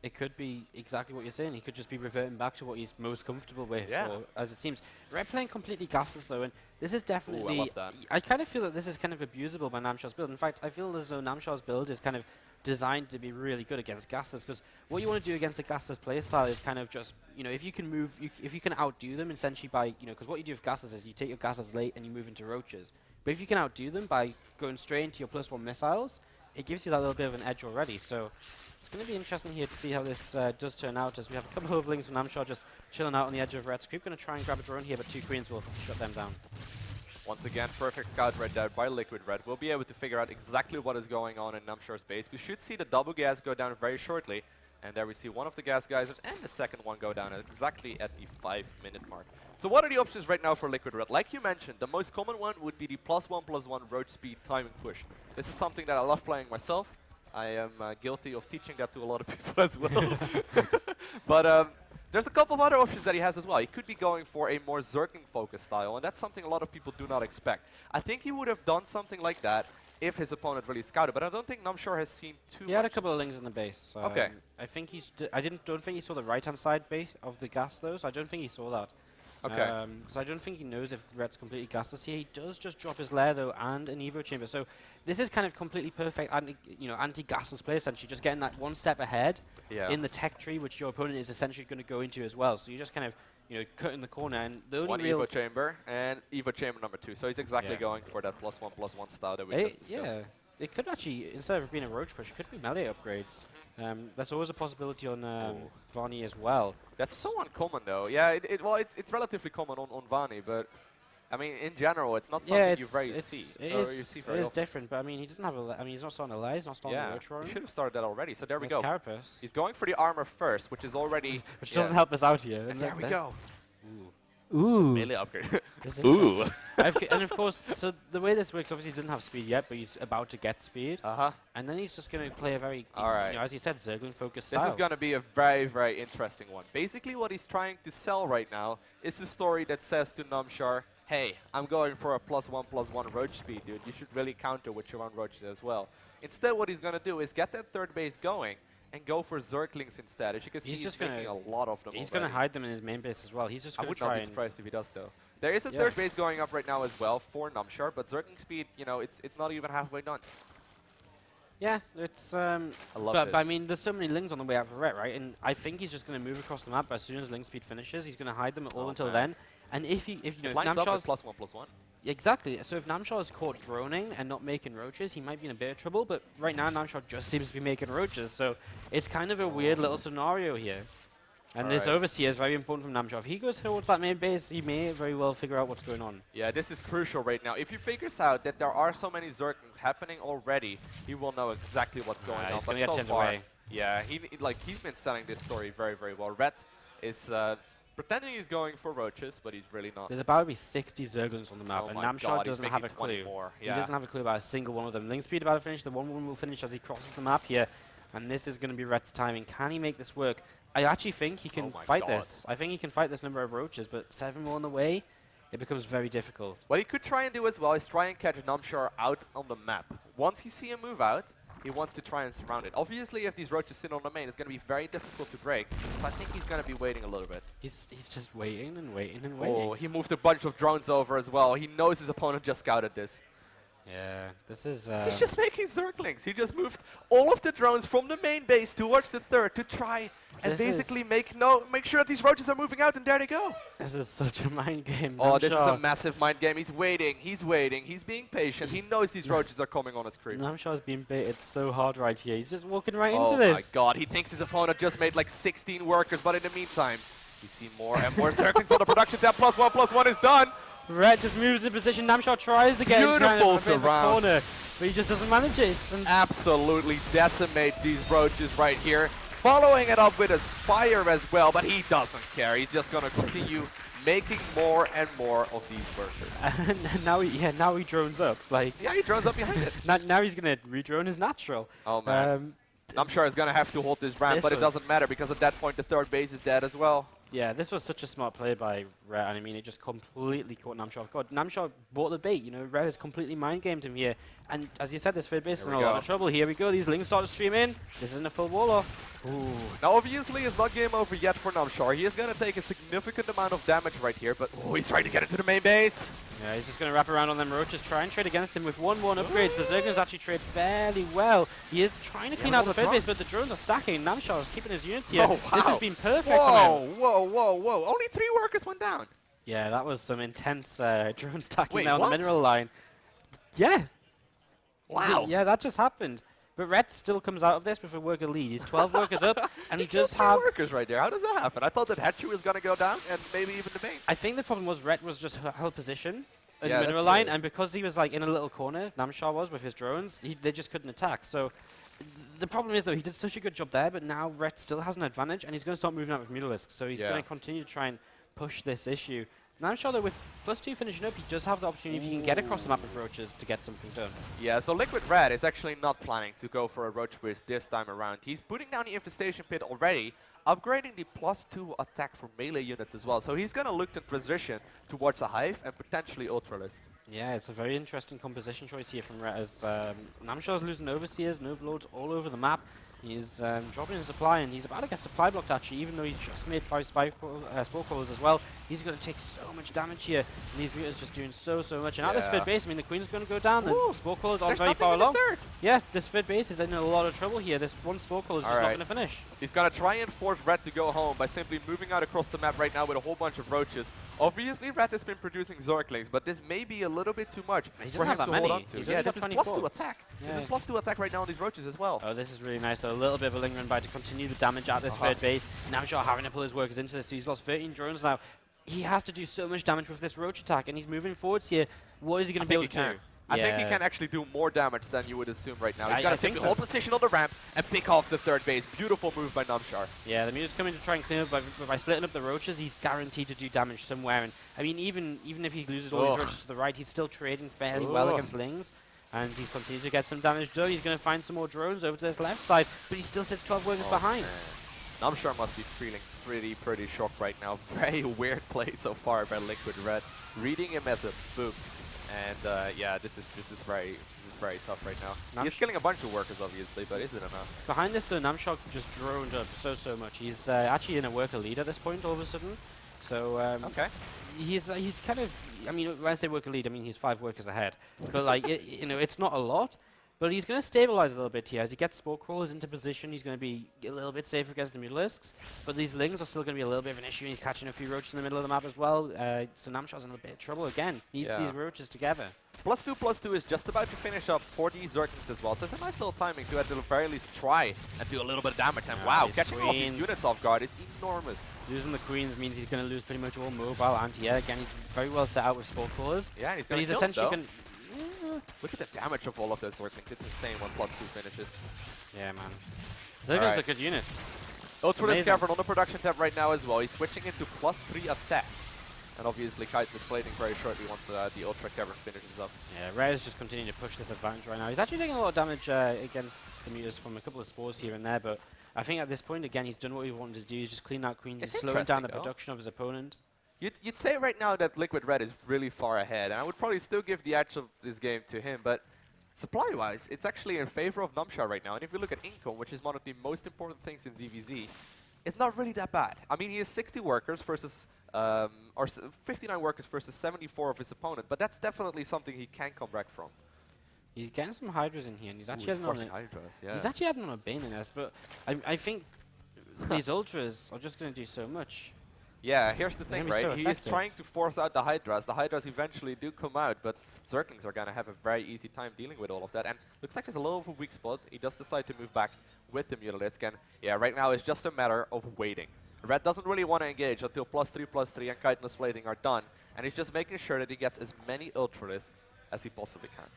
it could be exactly what you're saying. He could just be reverting back to what he's most comfortable with, as it seems. Red playing completely gasless though, and this is definitely...
Ooh, I love that.
I kind of feel that this is kind of abusable by Namshar's build. In fact, I feel as though Namshar's build is kind of designed to be really good against gasless, because what you want to do against a gasless playstyle is kind of just, if you can move, if you can outdo them essentially by, because what you do with gasless is you take your gasless late and you move into roaches. But if you can outdo them by going straight into your +1 missiles, it gives you that little bit of an edge already. So it's going to be interesting here to see how this does turn out, as we have a couple of links from Namshar just chilling out on the edge of Red's creep. Going to try and grab a drone here, but 2 Queens will shut them down.
Once again, perfect scout right there by Liquid Red. We'll be able to figure out exactly what is going on in Namshar's base. We should see the double gas go down very shortly. And there we see one of the gas geysers and the second one go down exactly at the 5-minute mark. So what are the options right now for Liquid Red? Like you mentioned, the most common one would be the +1/+1 roach speed timing push. This is something that I love playing myself. I am guilty of teaching that to a lot of people as well. But there's a couple of other options that he has as well. He could be going for a more Zergling-focused style, and that's something a lot of people do not expect. I think he would have done something like that if his opponent really scouted, but I don't think Namshar has seen too much.
He had a couple of lings in the base.
Okay.
I think he's... don't think he saw the right-hand side base of the gas, though, so I don't think he saw that.
Okay.
So I don't think he knows if Red's completely gasless here. He does just drop his lair, though, and an Evo chamber. So this is kind of completely perfect anti-gasless play, essentially, just getting that one step ahead in the tech tree, which your opponent is essentially going to go into as well. So you just kind of cut in the corner, and the only
one Evo chamber and Evo chamber number 2. So he's exactly going for that +1/+1 style that we just discussed.
Yeah, it could actually, instead of being a roach push, it could be melee upgrades. That's always a possibility on Vani as well.
That's so uncommon, though. Yeah, it's relatively common on Vani, but I mean, in general, it's not something you very see.
It is different, but I mean, he doesn't have a. I mean, he's not starting a lair, he's not starting a roach roar.
He should have started that already. So there we go.
Carapace.
He's going for the armor first, which is already
which doesn't help us out here.
And there we go.
Ooh. Ooh.
Melee upgrade.
This is
Ooh.
interesting. And of course, so the way this works, obviously he doesn't have speed yet, but he's about to get speed.
Uh-huh.
And then he's just going to play a very,
Alright.
you know, as you said, Zergling focused style.
This is going to be a very, very interesting one. Basically, what he's trying to sell right now is a story that says to Namshar, hey, I'm going for a +1/+1 roach speed, dude. You should really counter with your own roaches as well. Instead, what he's going to do is get that third base going and go for Zerglings instead. As you can see, he's making a lot of them.
He's going to hide them in his main base as well. He's just going to try.
I would not be surprised if he does, though. There is a third base going up right now as well for Namshar, but Zergling speed, you know, it's not even halfway done.
Yeah, it's.
I love
but
this.
I mean, there's so many Lings on the way out for Rhett, right? And I think he's just going to move across the map. But as soon as Ling speed finishes, he's going to hide them all until then. And if you know, if
lines up with
Namshar's
+1/+1.
exactly. So if Namshar is caught droning and not making roaches, he might be in a bit of trouble. But right now, Namshar just seems to be making roaches. So it's kind of a weird little scenario here. And this Overseer is very important from Namshar. If he goes towards that main base, he may very well figure out what's going on.
Yeah, this is crucial right now. If he figures out that there are so many Zerglings happening already, he will know exactly what's going on.
He's
But
going to get
so
turned
far,
away.
yeah, he's been selling this story very, very well. Rhett is pretending he's going for roaches, but he's really not.
There's about to be 60 Zerglings on the map,
Oh
and
my
Namshar
God,
doesn't
he's
have a
making 20
clue.
more.
He doesn't have a clue about a single one of them. Ling speed about to finish. The 1-1 will finish as he crosses the map here, and this is going to be Rhett's timing. Can he make this work? I actually think he can fight this. I think he can fight this number of roaches, but 7 more on the way, it becomes very difficult.
What he could try and do as well is try and catch Namshar out on the map. Once he sees him move out, he wants to try and surround it. Obviously, if these roaches sit on the main, it's going to be very difficult to break. So I think he's going to be waiting a little bit.
He's just waiting and waiting and waiting.
Oh, he moved a bunch of drones over as well. He knows his opponent just scouted this.
Yeah, this is...
He's just making Zerglings. He just moved all of the drones from the main base towards the third to try and basically make sure that these roaches are moving out, and there they go.
This is such a mind game.
Oh, this is a massive mind game. He's waiting. He's waiting. He's being patient. He knows these roaches are coming on his creep.
Namshar's being baited so hard right here. He's just walking right into this.
Oh my God. He thinks his opponent just made like 16 workers, but in the meantime, we see more and more Zerglings on the production tab. +1/+1 is done.
Rhett just moves in position. Namshar tries again.
Beautiful surround.
Corner, but he just doesn't manage it. And
absolutely decimates these roaches right here. Following it up with a Spire as well, but he doesn't care. He's just going to continue making more and more of these workers.
And now he drones up. Like
yeah, he drones up behind it.
Now he's going to redrone his natural.
Oh, man. Namshar is going to have to hold this ramp, but it doesn't matter because at that point the third base is dead as well.
Yeah, this was such a smart play by Rhett, and I mean, it just completely caught Namshar off guard. Namshar bought the bait, you know, Rhett has completely mind-gamed him here. And as you said, this third base is in a lot of trouble. Here we go, these Lings start to stream in. This isn't a full wall off.
Ooh. Now, obviously, it's not game over yet for Namshar. He is going to take a significant amount of damage right here, but he's trying to get into the main base.
Yeah, he's just going to wrap around on them roaches, try and trade against him with 1-1 upgrades. The Zerglings actually trade fairly well. He is trying to clean out the third base, but the drones are stacking. Namshar is keeping his units here.
Oh, wow.
This has been perfect for him.
Whoa. Only 3 workers went down.
Yeah, that was some intense drone stacking there on
what?
the mineral line. Yeah.
Wow.
Yeah, that just happened. But Rhett still comes out of this with a worker lead. He's 12 workers up, and he just
has workers right there. How does that happen? I thought that Hatchery was going to go down, and maybe even the main.
I think the problem was Rhett was just held position in the mineral line, and because he was like in a little corner, Namshar was with his drones, they just couldn't attack. So the problem is, though, he did such a good job there, but now Rhett still has an advantage, and he's going to start moving out with Mutalisks. So he's going to continue to try and push this issue. Namshar, though, with +2 finishing up, he does have the opportunity, if he can get across the map with roaches, to get something done.
Yeah, so Liquid Red is actually not planning to go for a roach whiz this time around. He's putting down the infestation pit already, upgrading the +2 attack for melee units as well. So he's going to look to transition towards a Hive and potentially Ultralisk.
Yeah, it's a very interesting composition choice here from Rhett, as Namshar's losing Overseers and Overlords all over the map. He's dropping his supply, and he's about to get supply blocked, actually, even though he's just made 5 Spore Crawlers as well. He's going to take so much damage here, and these mutants just doing so much. And at this third base, I mean, the Queen's going to go down, and Spore Crawlers aren't very far along. Yeah, this third base is in a lot of trouble here. This one Spore Crawler is just not going to finish.
He's going to try and force Red to go home by simply moving out across the map right now with a whole bunch of roaches. Obviously, Red has been producing Zerglings, but this may be a little bit too much for him to hold on to. Yeah, this is +2 attack. Yeah. This is +2 attack right now on these roaches as well.
Oh, this is really nice, though. A little bit of a lingering by to continue the damage at this third base. Namshar having to pull his workers into this. So he's lost 13 drones now. He has to do so much damage with this roach attack, and he's moving forwards here. What is he going to be able to do?
I think he can actually do more damage than you would assume right now. He's got to take the whole position on the ramp and pick off the third base. Beautiful move by Namshar.
Yeah, the Muta's coming to try and clean up by splitting up the roaches. He's guaranteed to do damage somewhere. And I mean, even if he loses all his roaches to the right, he's still trading fairly well against Lings. And he continues to get some damage done. He's going to find some more drones over to this left side, but he still sits 12 workers behind.
Man. Namshar must be feeling pretty shocked right now. Very weird play so far by Liquid Red. Reading him as a boop. And yeah, this is very tough right now. He's killing a bunch of workers, obviously, but is it enough?
Behind this, though, Namshar just droned up so much. He's actually in a worker lead at this point all of a sudden. So
okay.
He's kind of, I mean, when I say worker lead, I mean he's 5 workers ahead. But like, you know, it's not a lot. But he's going to stabilize a little bit here. As he gets Spore Crawlers into position, he's going to be a little bit safer against the Mutalisks. But these Lings are still going to be a little bit of an issue. He's catching a few Roaches in the middle of the map as well. So Namshar's in a bit of trouble again. Needs these Roaches together.
+2/+2 is just about to finish up for these Zerglings as well. So it's a nice little timing to at the very least try and do a little bit of damage. And wow, catching all these units off guard is enormous.
Losing the Queens means he's going to lose pretty much all mobile anti-air. Again, he's very well set out with Spore Crawlers.
Yeah, he's going to essentially going look at the damage of all of those Zerglings. It's insane when +2 finishes.
Yeah, man. Zerglings are good units.
Ultra Cavern on the production tab right now as well. He's switching into +3 attack. And obviously Kite is plating very shortly once the Ultra Cavern finishes up.
Yeah, Red is just continuing to push this advantage right now. He's actually taking a lot of damage against the Mutas from a couple of spores here and there, but I think at this point, again, he's done what he wanted to do. He's just cleaned out Queens. He's slowing down the production of his opponent.
You'd say right now that Liquid Red is really far ahead, and I would probably still give the edge of this game to him, but supply-wise, it's actually in favor of Namshar right now. And if you look at income, which is one of the most important things in ZVZ, it's not really that bad. I mean, he has 60 workers versus, or 59 workers versus 74 of his opponent, but that's definitely something he can come back from.
He's getting some Hydras in here, and he's actually adding on a Bane nest, but I think these Ultras are just going to do so much.
Yeah, here's the thing, right? He is trying to force out the Hydras. The Hydras eventually do come out, but Zerglings are going to have a very easy time dealing with all of that. And looks like there's a little of a weak spot. He does decide to move back with the Mutalisk. And yeah, right now it's just a matter of waiting. Red doesn't really want to engage until +3/+3 and Chitinous Plating are done. And he's just making sure that he gets as many Ultralisks as he possibly can.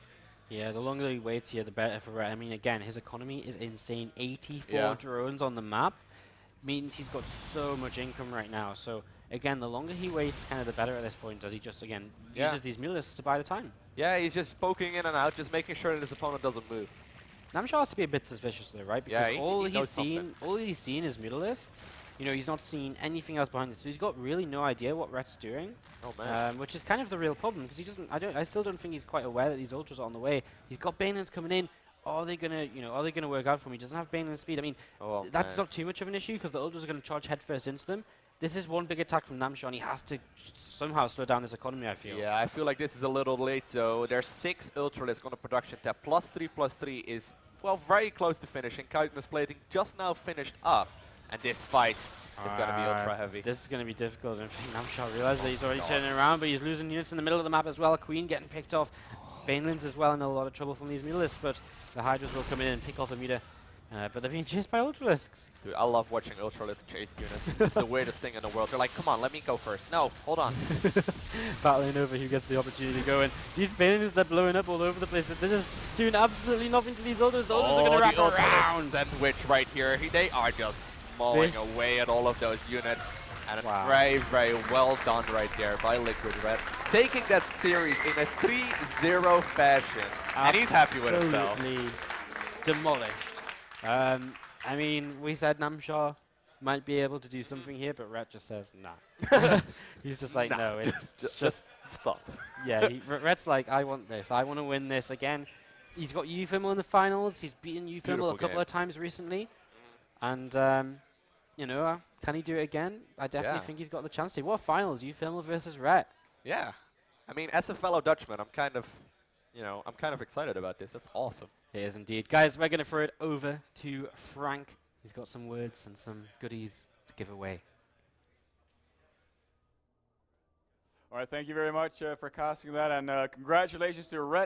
Yeah, the longer he waits here, the better for Red. I mean, again, his economy is insane. 84 drones on the map means he's got so much income right now. So again, the longer he waits, kind of the better at this point, as he just, again, uses these Mutalisks to buy the time. Yeah,
he's just poking in and out, just making sure that his opponent doesn't move.
Namshar has to be a bit suspicious though, right? Because all he's seen is Mutalisks. You know, he's not seen anything else behind this, so he's got really no idea what Ret's doing.
Oh man.
Which is kind of the real problem, because he doesn't. I still don't think he's quite aware that these Ultras are on the way. He's got Banelings coming in. Are they gonna work out for him? He doesn't have Baneling speed. I mean, that's not too much of an issue because the Ultras are gonna charge headfirst into them. This is one big attack from Namshar, and he has to somehow slow down this economy, I feel.
Yeah, I feel like this is a little late, though. There's 6 Ultralisks on the production tab. +3/+3 is, well, very close to finishing. Chitinous Plating just now finished up, and this fight is going to be ultra heavy.
This is going to be difficult. And Namshar realizes that he's already turning around, but he's losing units in the middle of the map as well. Queen getting picked off. Banelings as well in a lot of trouble from these Mutalisks, but the Hydras will come in and pick off a Muta. But they're being chased by Ultralisks.
Dude, I love watching Ultralisks chase units. It's the weirdest thing in the world. They're like, come on, let me go first. No, hold on.
Battling over who gets the opportunity to go in. These Banelings, they're blowing up all over the place, but they're just doing absolutely nothing to these Ultras. The Ultras are going to wrap around.
Sandwich right here. They are just mowing away at all of those units. And very, very well done right there by Liquid Red. Taking that series in a 3-0 fashion. And he's happy with himself.
Absolutely demolished. I mean, we said Namshar might be able to do something here, but Red just says, nah. He's just like, no, it's
just stop.
Yeah, Red's like, I want this. I want to win this again. He's got Euphemal in the finals. He's beaten Euphemal a couple of times recently. And, you know, can he do it again? I definitely think he's got the chance to. What finals? Euphemal versus Red.
Yeah. I mean, as a fellow Dutchman, I'm kind of excited about this. That's awesome.
It is indeed. Guys, we're going to throw it over to Frank. He's got some words and some goodies to give away.
All right, thank you very much for casting that, and congratulations to Rhett.